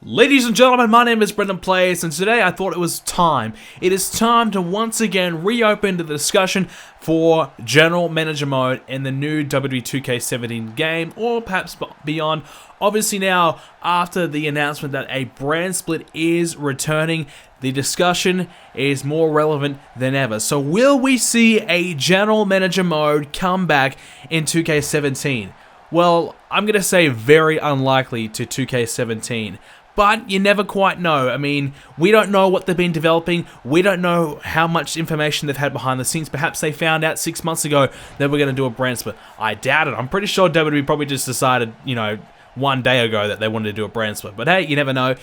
Ladies and gentlemen, my name is BrendenPlayz, and today I thought it was time. It is time to once again reopen the discussion for General Manager Mode in the new WWE 2k17 game, or perhaps beyond. Obviously now, after the announcement that a brand split is returning, the discussion is more relevant than ever. So will we see a General Manager Mode come back in 2k17? Well, I'm going to say very unlikely to 2k17. But you never quite know. I mean, we don't know what they've been developing. We don't know how much information they've had behind the scenes. Perhaps they found out 6 months ago that we're going to do a brand split. I doubt it. I'm pretty sure WWE probably just decided, 1 day ago that they wanted to do a brand split. But hey, you never know.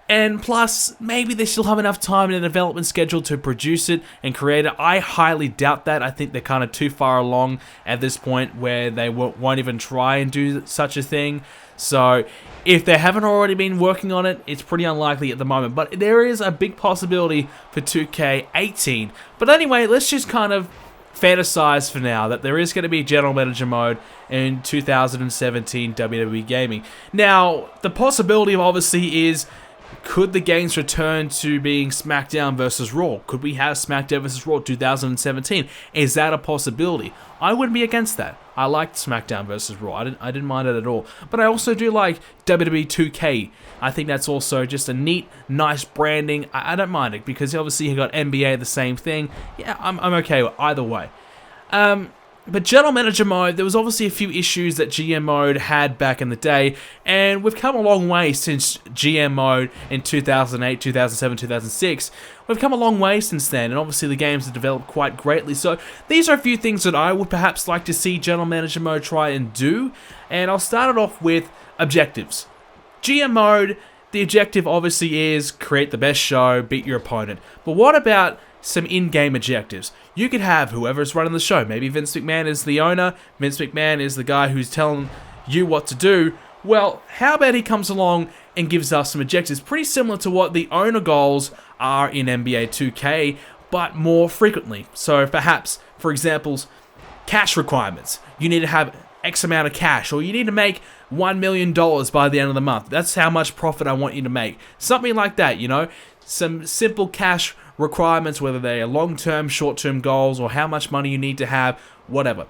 And plus, maybe they still have enough time in the development schedule to produce it and create it. I highly doubt that. I think they're kind of too far along at this point where they won't even try and do such a thing. So, if they haven't already been working on it, it's pretty unlikely at the moment. But there is a big possibility for 2k18. But anyway, let's just kind of fantasize for now that there is going to be General Manager Mode in 2017 WWE Gaming. Now, the possibility obviously is, could the games return to being Smackdown versus Raw? Could we have Smackdown versus Raw 2017? Is that a possibility? I wouldn't be against that. I liked Smackdown versus Raw. I didn't mind it at all. But I also do like WWE 2K. I think that's also just a neat, nice branding. I don't mind it because obviously you got NBA, the same thing. Yeah, I'm okay with either way. But General Manager Mode, there was obviously a few issues that GM Mode had back in the day, and we've come a long way since GM Mode in 2008, 2007, 2006. We've come a long way since then, and obviously the games have developed quite greatly, so these are a few things that I would perhaps like to see General Manager Mode try and do, and I'll start it off with objectives. GM Mode, the objective obviously is create the best show, beat your opponent, but what about some in-game objectives? You could have whoever's running the show. Maybe Vince McMahon is the owner. Vince McMahon is the guy who's telling you what to do. Well, how about he comes along and gives us some objectives pretty similar to what the owner goals are in NBA 2K, but more frequently. So perhaps, for example, cash requirements. You need to have X amount of cash, or you need to make $1 million by the end of the month. That's how much profit I want you to make. Something like that, Some simple cash requirements, whether they are long-term, short-term goals, or how much money you need to have, whatever.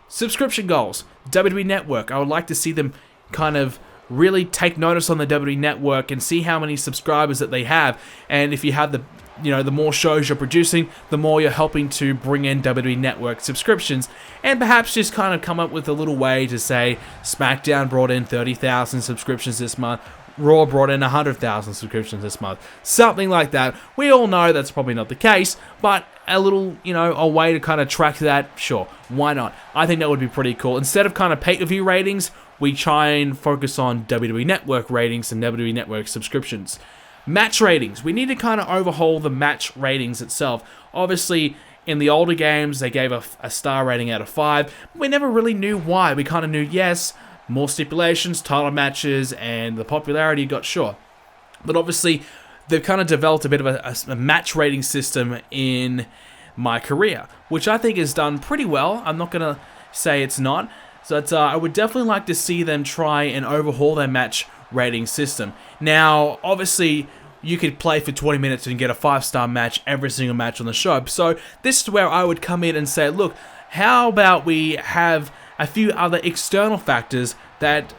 Subscription goals. WWE Network. I would like to see them kind of really take notice on the WWE Network and see how many subscribers that they have. And if you have the more shows you're producing, the more you're helping to bring in WWE Network subscriptions. And perhaps just kind of come up with a little way to say, Smackdown brought in 30,000 subscriptions this month. Raw brought in 100,000 subscriptions this month. Something like that. We all know that's probably not the case, but a little, a way to kind of track that, sure, why not? I think that would be pretty cool. Instead of kind of pay-per-view ratings, we try and focus on WWE Network ratings and WWE Network subscriptions. Match ratings. We need to kind of overhaul the match ratings itself. Obviously, in the older games, they gave a star rating out of 5. We never really knew why. We kind of knew, yes, more stipulations, title matches, and the popularity got sure. But obviously, they've kind of developed a bit of a match rating system in my career, which I think is done pretty well. I'm not going to say it's not. So I would definitely like to see them try and overhaul their match rating system. Now, obviously, you could play for 20 minutes and get a 5-star match every single match on the show. So this is where I would come in and say, look, how about we have a few other external factors that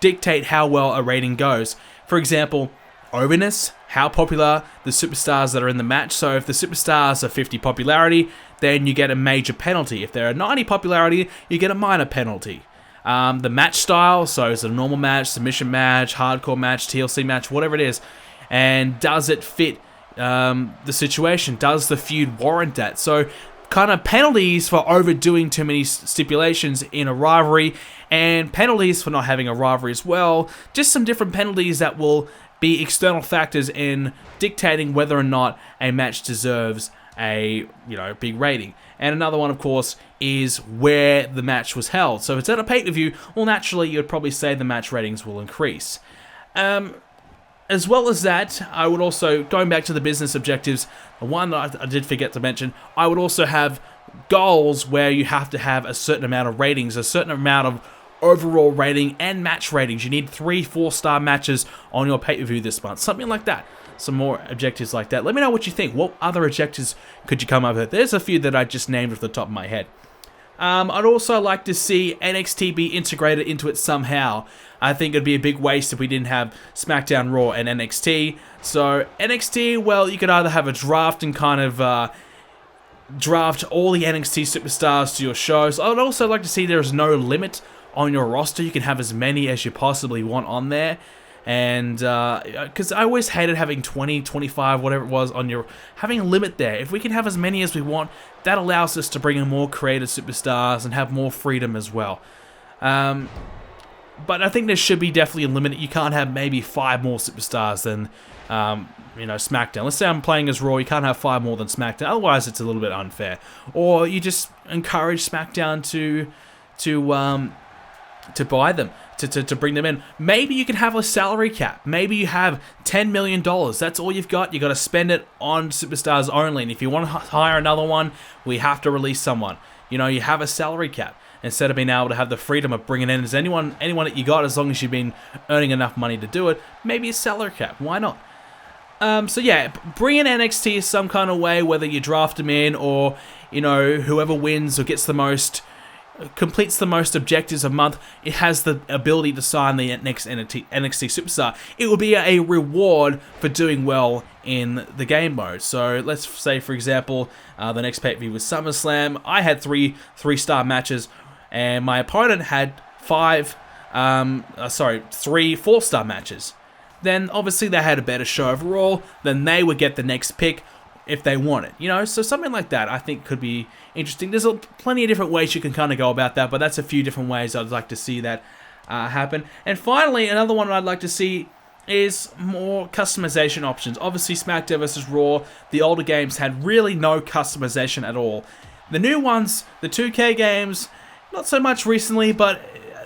dictate how well a rating goes. For example, overness, how popular the superstars that are in the match. So if the superstars are 50 popularity, then you get a major penalty. If they're 90 popularity, you get a minor penalty. The match style, so is it a normal match, submission match, hardcore match, TLC match, whatever it is. And does it fit the situation? Does the feud warrant that? So kind of penalties for overdoing too many stipulations in a rivalry, and penalties for not having a rivalry as well. Just some different penalties that will be external factors in dictating whether or not a match deserves a big rating. And another one, of course, is where the match was held. So if it's at a pay-per-view, well, naturally, you'd probably say the match ratings will increase. As well as that, I would also, going back to the business objectives, the one that I did forget to mention, I would also have goals where you have to have a certain amount of ratings, a certain amount of overall rating and match ratings. You need 3 4-star matches on your pay-per-view this month. Something like that. Some more objectives like that. Let me know what you think. What other objectives could you come up with? There's a few that I just named off the top of my head. I'd also like to see NXT be integrated into it somehow. I think it'd be a big waste if we didn't have SmackDown, Raw, and NXT. So NXT, well, you could either have a draft and kind of draft all the NXT superstars to your shows. I would also like to see there's no limit on your roster. You can have as many as you possibly want on there. And because I always hated having 20, 25, whatever it was on your, having a limit there. If we can have as many as we want, that allows us to bring in more creative superstars and have more freedom as well. But I think there should be definitely a limit. You can't have maybe 5 more superstars than, you know, SmackDown. Let's say I'm playing as Raw, you can't have 5 more than SmackDown. Otherwise, it's a little bit unfair. Or you just encourage SmackDown to buy them, to bring them in. Maybe you can have a salary cap. Maybe you have $10 million. That's all you've got. You got to spend it on superstars only. And if you want to hire another one, we have to release someone. You know, you have a salary cap instead of being able to have the freedom of bringing in as anyone that you got, as long as you've been earning enough money to do it. Maybe a salary cap. Why not? So yeah, bring in NXT some kind of way, whether you draft them in or, you know, whoever wins or gets the most, completes the most objectives a month, it has the ability to sign the next NXT superstar. It will be a reward for doing well in the game mode. So let's say, for example, the next pay-per-view was SummerSlam. I had 3 3-star matches, and my opponent had 3 4-star matches. Then obviously they had a better show overall. Then they would get the next pick if they want it, you know. So something like that I think could be interesting. There's plenty of different ways you can kind of go about that, but that's a few different ways I'd like to see that happen. And finally, another one I'd like to see is more customization options. Obviously, SmackDown vs. Raw, the older games had really no customization at all. The new ones, the 2K games, not so much recently, but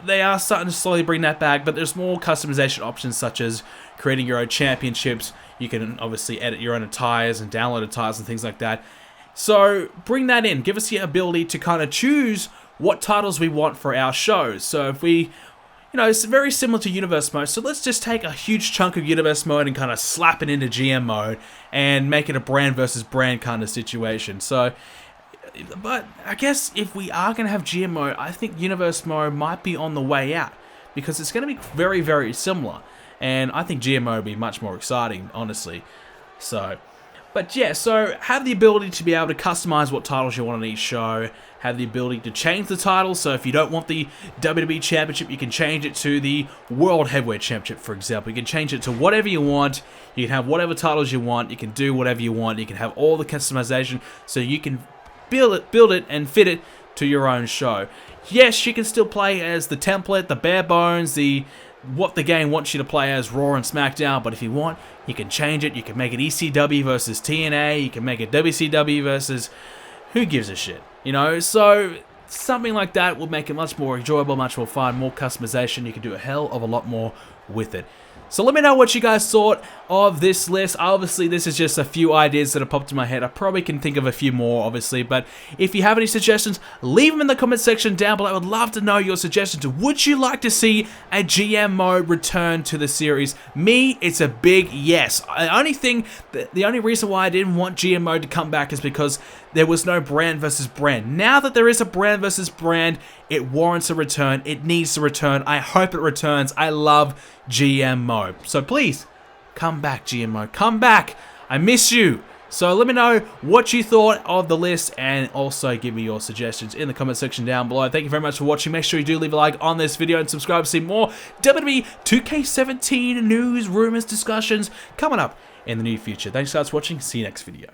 they are starting to slowly bring that back. But there's more customization options, such as creating your own championships. You can obviously edit your own attires and download attires and things like that. So bring that in. Give us the ability to kind of choose what titles we want for our shows. So if we, you know, it's very similar to Universe Mode. So let's just take a huge chunk of Universe Mode and kind of slap it into GM Mode and make it a brand versus brand kind of situation. So, but I guess if we are going to have GM Mode, I think Universe Mode might be on the way out, because it's going to be very, very similar. And I think GM Mode would be much more exciting, honestly. So, but yeah, so have the ability to be able to customize what titles you want on each show. Have the ability to change the title. So if you don't want the WWE Championship, you can change it to the World Heavyweight Championship, for example. You can change it to whatever you want. You can have whatever titles you want. You can do whatever you want. You can have all the customization, so you can build it and fit it to your own show. Yes, you can still play as the template, the bare bones, what the game wants you to play as, Raw and SmackDown, but if you want, you can change it. You can make it ECW versus TNA, you can make it WCW versus who gives a shit, you know? So something like that will make it much more enjoyable, much more fun, more customization. You can do a hell of a lot more with it. So let me know what you guys thought of this list. Obviously, this is just a few ideas that have popped in my head. I probably can think of a few more, obviously. But if you have any suggestions, leave them in the comment section down below. I would love to know your suggestions. Would you like to see a GM mode return to the series? Me, it's a big yes. The only reason why I didn't want GM mode to come back is because there was no brand versus brand. Now that there is a brand versus brand, it warrants a return. It needs to return. I hope it returns. I love GM mode. So please, come back, GM mode. Come back. I miss you. So let me know what you thought of the list, and also give me your suggestions in the comment section down below. Thank you very much for watching. Make sure you do leave a like on this video and subscribe to see more WWE 2k17 news, rumors, discussions coming up in the near future. Thanks guys for watching. See you next video.